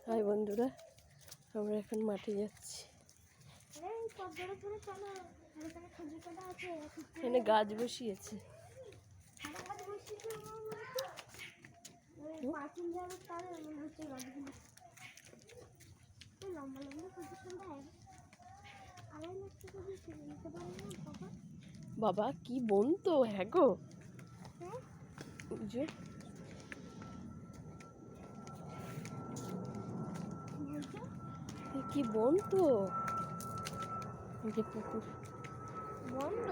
High বন্ধুরা, আমরা এখন মাঠে যাচ্ছি। এখানে গাছ বসিয়েছে। বাবা কি বোন তো, হ্যাঁ গো। কি বোন তো, পুকুর বন্ধ,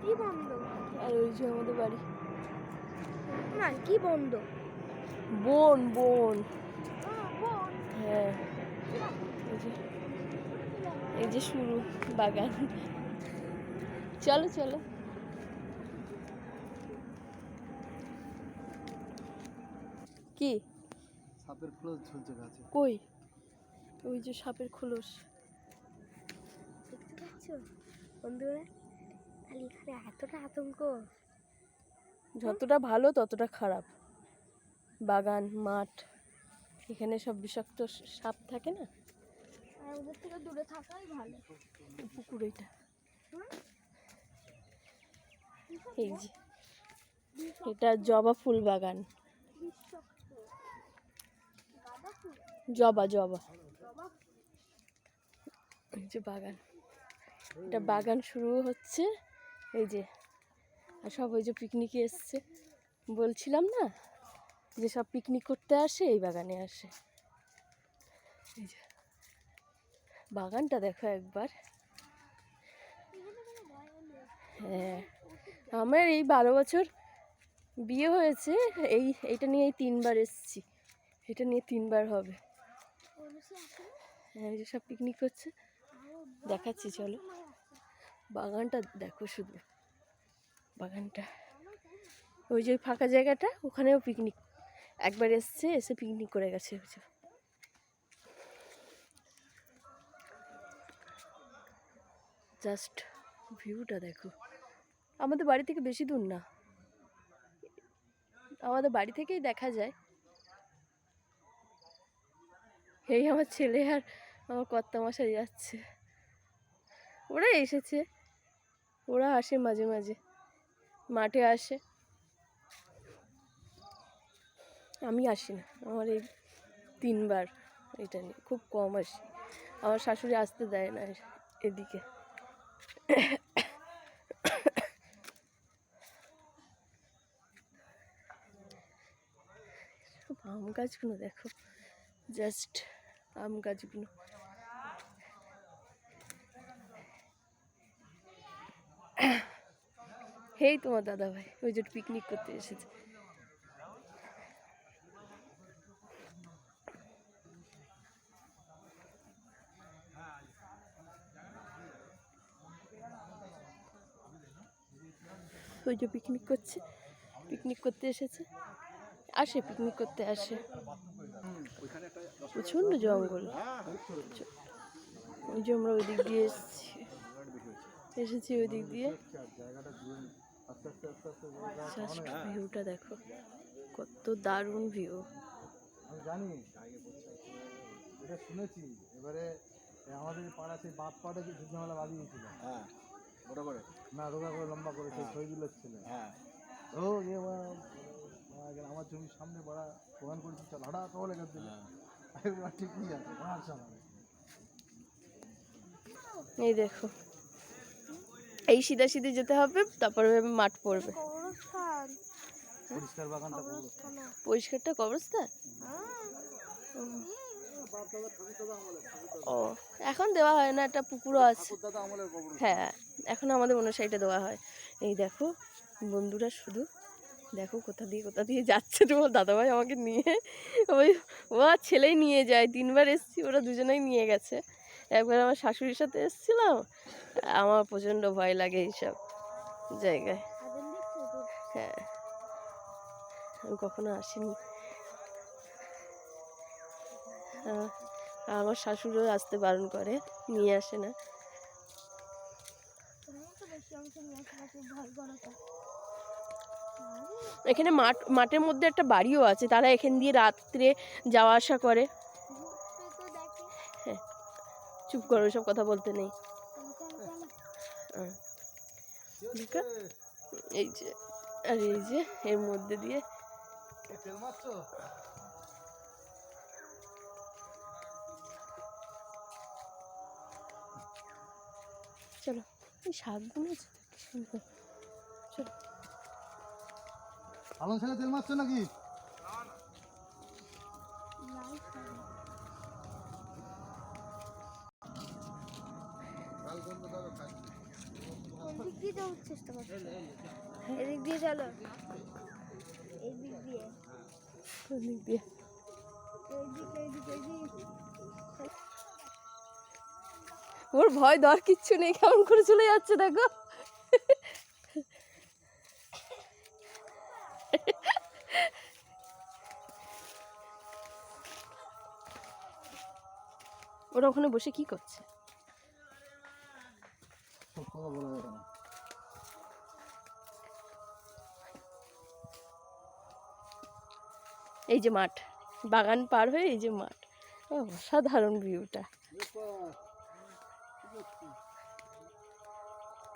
কি বন্ধ? আর ওই যে আমাদের বাড়ি। না, কি বন্ধ? বোন বোন, বোন। হ্যাঁ। এই যে শুরু বাগান। চলো চলো। কি সাপের খোলস ঝুলছে গাছে? কই? ওই যে সাপের খোলস দেখতে পাচ্ছ বন্ধুরা? এখানে এতটা আতঙ্ক। যতটা ভালো ততটা খারাপ। বাগান মাঠ, এখানে সব বিষাক্ত সাপ থাকে না। আর ওদের থেকে দূরে থাকাই ভালো। পুকুর এটা, এই যে এটা জবা ফুল বাগান। জবা জবা, এই যে বাগান, এটা বাগান শুরু হচ্ছে। এই যে আর সব ওই যে পিকনিকে এসছে, বলছিলাম না যে সব পিকনিক করতে আসে, এই বাগানে আসে। এই যে বাগানটা দেখো একবার। হ্যাঁ, আমার এই 12 বছর বিয়ে হয়েছে, এইটা নিয়ে 3বার এসেছি। এটা নিয়ে 3বার হবে। হ্যাঁ, এই যে সব পিকনিক করছে, দেখাচ্ছি চলো। বাগানটা দেখো শুধু, বাগানটা। ওই যে ফাঁকা জায়গাটা, ওখানেও পিকনিক একবার এসছে, এসে পিকনিক করে গেছে। জাস্ট ভিউটা দেখো। আমাদের বাড়ি থেকে বেশি দূর না, আমাদের বাড়ি থেকেই দেখা যায়। এই আমার ছেলে আর আমার কর্তামশাই যাচ্ছে। ওরা এসেছে, ওরা আসে মাঝে মাঝে, মাঠে আসে। আমি আসি না, আমার এই 3বার এটা নিয়ে খুব কম আসি। আমার শাশুড়ি আসতে দেয় না এদিকে। আম গাছগুলো দেখো, জাস্ট আম গাছগুলো। হেই তোমার দাদা ভাই ওই যে পিকনিক করতে এসেছে। ওই যে পিকনিক করছে, পিকনিক করতে এসেছে, আসে পিকনিক করতে আসে। প্রচণ্ড জঙ্গল। ওই যে আমরা ওই দিক দিয়ে এসেছি ওই দিক দিয়ে। জাস্ট ভিউটা দেখো, কত দারুণ ভিউ। আমি জানি, এটা শুনেছি। এবারে আমাদের পাড়া সেই বাপ পাড়ে যে ঝুঁঝামেলা বাজিয়েছিল, হ্যাঁ ওটা করে না, রোগা করে লম্বা করে সেই শহীদুল্লাহ ছিল। হ্যাঁ, ও আমার জমির সামনে বড়া প্রধান করেছি, চল হাঁটা কবলে গেছে দিল। ঠিক নিয়ে আছে আমার সামনে। এই দেখো, এই সিধা সিধে যেতে হবে, তারপরে মাঠ পড়বে। পরিষ্কার বাগানটা, পরিষ্কারটা কবরস্থান। ও, এখন দেওয়া হয় না, একটা পুকুরও আছে। হ্যাঁ, এখন আমাদের অন্য সাইডে দেওয়া হয়। এই দেখো বন্ধুরা, শুধু দেখো কোথা দিয়ে যাচ্ছে তোমার দাদাভাই আমাকে নিয়ে। ও আর ছেলেই নিয়ে যায়, 3বার এসেছি, ওরা দুজনেই নিয়ে গেছে। একবার আমার শাশুড়ির সাথে এসেছিলাম, আমার প্রচণ্ড ভয় লাগে এইসব জায়গায়। হ্যাঁ, আমি কখনো আসিনি। আমার শাশুড়িও আসতে বারণ করে, নিয়ে আসে না। এখানে মাঠের মধ্যে একটা বাড়িও আছে, তারা এখান দিয়ে রাত্রে যাওয়া আসা করে। হ্যাঁ, চুপ করো, সব কথা বলতে নেই। দেখো, এই যে, আর এই যে এর মধ্যে দিয়ে তেল মারছো? চলো, এই শাকগুলো আছে কি সুন্দর। চলো, পালং শাকে তেল মারছো নাকি? এদিক দিয়ে যাওয়ার চেষ্টা করছি। এদিক দিয়ে চলো, এদিক দিয়ে, ওদিক দিয়ে। ওর ভয় ডর কিচ্ছু নেই, কেমন করে চলে যাচ্ছে দেখো। ওরা ওখানে বসে কি করছে? এই যে মাঠ, বাগান পার হয়ে এই যে মাঠ। অসাধারণ ভিউটা,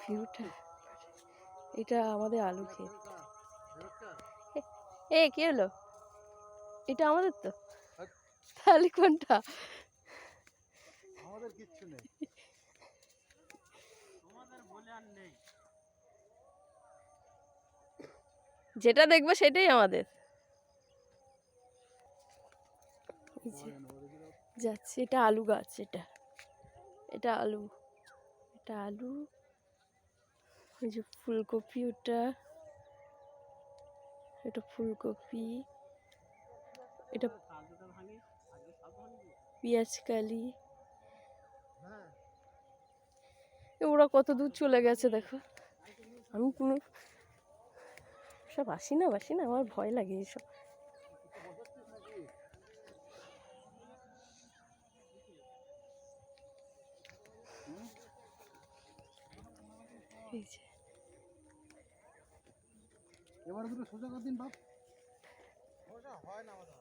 ভিউটা। এটা আমাদের আলু ক্ষেত। এ কি হলো? এটা আমাদের তো, তাহলে কোনটা? আমাদের কিচ্ছু নেই। যেটা দেখবো সেটাই আমাদের। যাচ্ছে, এটা আলু গাছ, এটা আলু, এটা আলু। ওই যে ফুলকপি, ওটা, এটা ফুলকপি, এটা পেঁয়াজ কালি। ওরা কত দূর চলে গেছে দেখো। আমি কোনো সব আসি না আমার ভয় লাগে এইসব। এই যে এবার দুটো সোজা কর দিন বাপ। হয় না আমাদের।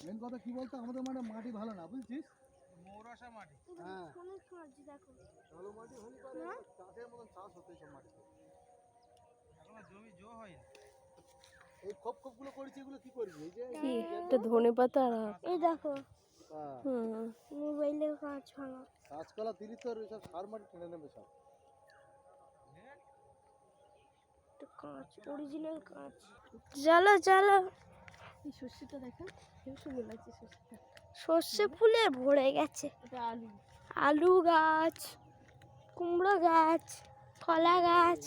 মেন কথা কি বলতো, আমাদের মানে মাটি ভালো না, বুঝছিস? মৌরাসা মাটি। হ্যাঁ, ভালো মাটি হলে পারে চাষের মতন চাষ হতো সব মাটিতে। এখন জমি জো হয় না। এই খোপ গুলো করেছি, এগুলো কি করবি? এই যে এটা ধনে পাতা। এই দেখো, মোবাইলের কাজ ভাঙা। কাঁচকলা দিলি তো সব সার মাটি টেনে নেবে সব। কাঁচ, অরিজিনাল কাঁচ। চলো। এই সর্ষেটা দেখো, খুব সুন্দর লাগছে সর্ষেটা। সর্ষে ফুলে ভরে গেছে। এটা আলু, আলু গাছ, কুমড়ো গাছ, কলা গাছ।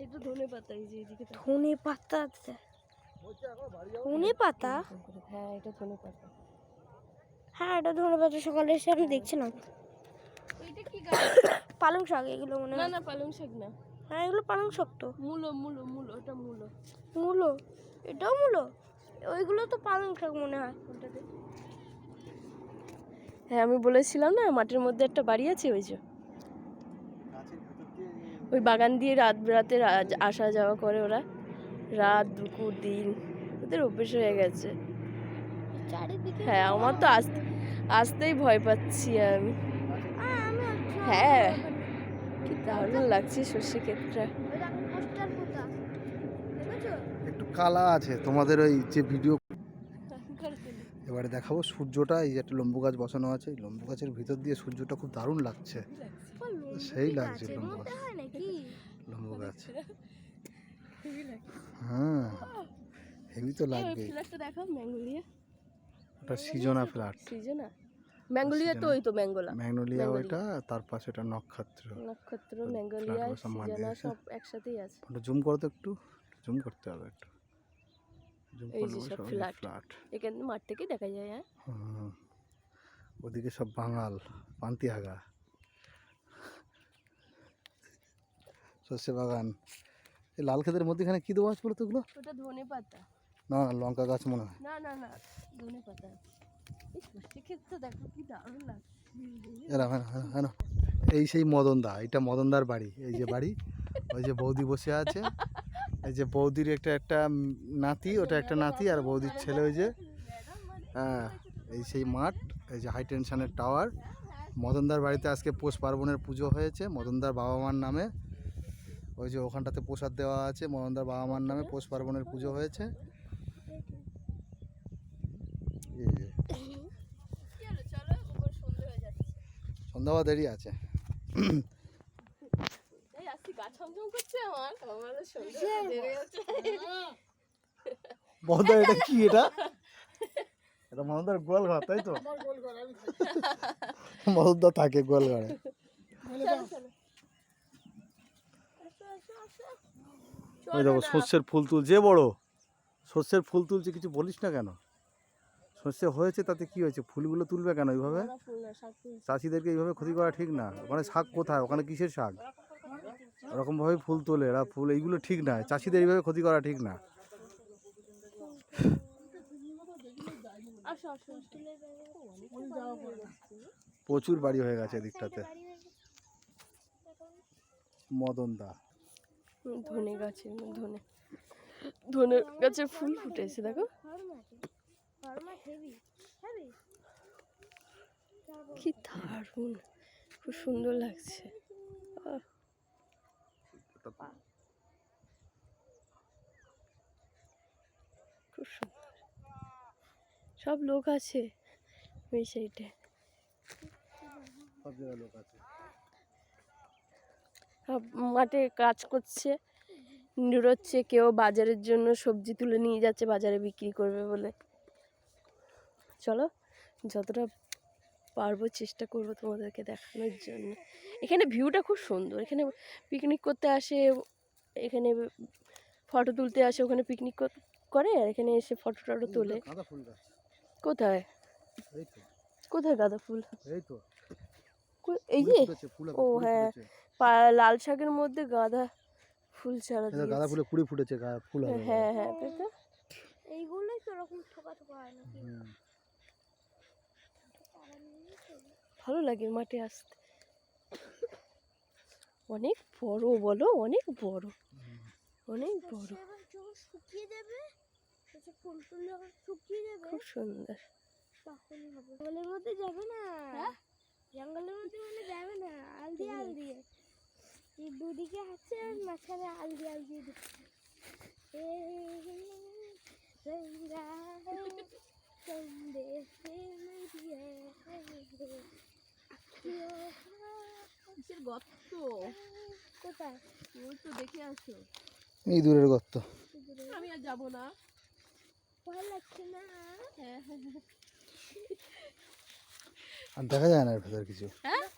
এটা ধনে পাতা। এই যে এদিকে ধনে পাতা, ধনে পাতা। হ্যাঁ, এটা ধনে পাতা। হ্যাঁ, এটা ধনে পাতা। সকালে এসে আমি দেখছিলাম। এটা কি গাছ? পালং শাক এগুলো মনে হয়। না, পালং শাক না। হ্যাঁ, এগুলো পালং শাক তো। মূলো, ওটা মূলো, এটাও মূলো। ওইগুলো তো পালং শাক মনে হয়। হ্যাঁ, আমি বলেছিলাম না মাঠের মধ্যে একটা বাড়ি আছে, ওই যে ওই বাগান দিয়ে রাতে আসা যাওয়া করে ওরা, রাত দুপুর দিন, ওদের অভ্যেস হয়ে গেছে। চারিদিকে। হ্যাঁ, আমার তো আসতেই ভয় পাচ্ছি আমি। হ্যাঁ, কি দারুণ লাগছে সর্ষে ক্ষেতটা। একটু কালা আছে তোমাদের ওই যে ভিডিও। এবারে দেখাবো সূর্যটা। এই যে একটা লম্বু গাছ বসানো আছে, এই লম্বু গাছের ভিতর দিয়ে সূর্যটা খুব দারুণ লাগছে, সেই লাগছে লম্বু গাছ। হ্যাঁ, হেভি তো লাগবে। দেখো ম্যাঙ্গোলিয়া, ওটা সিজনা ফ্ল্যাট। ম্যাঙ্গোলিয়া তো ওই তো ম্যাগনোলিয়া ওইটা, তার পাশে এটা নক্ষত্র। ম্যাঙ্গোলিয়া, সিজনা সব একসাথেই আছে। ওটা জুম করো তো, একটু জুম করতে হবে, একটু জুম এই করলে যে সব ফ্ল্যাট। এখানে মাঠ থেকে দেখা যায়। হ্যাঁ, ওদিকে সব বাঙাল, পান্তিহাগা, সর্ষে বাগান। এই লাল ক্ষেতের মধ্যেখানে কি দেওয়া আছে বলো তো এগুলো? ওটা ধনে পাতা। না, লঙ্কা গাছ মনে হয়। না, ধনে পাতা। এই সর্ষে ক্ষেতটা দেখো কি দারুণ লাগছে। হ্যাঁ, এই সেই মদনদা, এটা মদনদার বাড়ি। এই যে বাড়ি, ওই যে বৌদি বসে আছে, এই যে বৌদির একটা নাতি, ওটা একটা নাতি, আর বৌদির ছেলে ওই যে। হ্যাঁ, এই সেই মাঠ, এই যে হাই টেনশনের টাওয়ার। মদনদার বাড়িতে আজকে পৌষ পার্বণের পুজো হয়েছে মদনদার বাবা মার নামে। ওই যে ওখানটাতে প্রসাদ দেওয়া আছে, মদনদার বাবা মার নামে পৌষ পার্বণের পুজো হয়েছে। এই যে সন্ধ্যা হওয়া দেরি আছে। মদনদা এটা কি? এটা এটা মদনদার গোয়াল ঘর, তাই তো? মদনদা থাকে গোয়াল ঘরে। ওই দেখো সর্ষের ফুল তুলছে, বড় সর্ষের ফুল তুলছে, কিছু বলিস না কেন? সর্ষে হয়েছে তাতে কি হয়েছে, ফুলগুলো তুলবে কেন এইভাবে? চাষিদেরকে এইভাবে ক্ষতি করা ঠিক না। ওখানে শাক কোথায়, ওখানে কিসের শাক? ওরকমভাবে ফুল তোলে এরা, ফুল এইগুলো ঠিক না, চাষিদের এইভাবে ক্ষতি করা ঠিক না। প্রচুর বাড়ি হয়ে গেছে এদিকটাতে। মদনদা ধনে গাছে, ধনে গাছে ফুল ফুটেছে দেখো, কি দারুণ, খুব সুন্দর লাগছে। খুব সুন্দর, সব লোক আছে ওই সাইডে, সব জায়গায় লোক আছে। মাঠে কাজ করছে, নিরোচ্ছে, কেউ বাজারের জন্য সবজি তুলে নিয়ে যাচ্ছে বাজারে বিক্রি করবে বলে। চলো যতটা পারবো চেষ্টা করবো তোমাদেরকে দেখানোর জন্য। এখানে ভিউটা খুব সুন্দর, এখানে পিকনিক করতে আসে, এখানে ফটো তুলতে আসে, ওখানে পিকনিক করে আর এখানে এসে ফটো টটো তোলে। কোথায় কোথায় গাঁদা ফুল? এই যে, ও হ্যাঁ, লাল শাকের মধ্যে গাঁদা ফুল চারা দিয়েছে। গাঁদা ফুলে কুড়ি ফুটেছে, ফুল হবে। হ্যাঁ হ্যাঁ, তাই তো। এইগুলোই তো এরকম ঠোকা ঠোকা হয় নাকি? ভালো লাগে মাঠে আসতে, অনেক বড়, বলো অনেক বড়, অনেক বড়, শুকিয়ে যাবে, ফুল ফুল যখন শুকিয়ে যাবে খুব সুন্দর। তখনই হবে। জঙ্গলের মধ্যে যাবে না, জঙ্গলের মধ্যে মানে যাবে না, আল দিয়ে এই দুদিকে আছে আর মাঝখানে আল দিয়ে দিচ্ছে। গর্ত কোথায়? ওই তো দেখে আসো, এই দূরের গর্ত। আমি আর যাবো না, ভয় লাগছে না। আর দেখা যায় না এর ভেতর কিছু,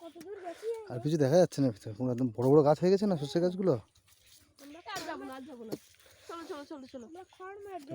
কত দূর গেছি আর কিছু দেখা যাচ্ছে না ভেতর। কোনো একদম বড় বড় গাছ হয়ে গেছে না সর্ষে গাছগুলো। আর যাবো না, চলো চলো চলো চলো। আমরা খড় মারবো।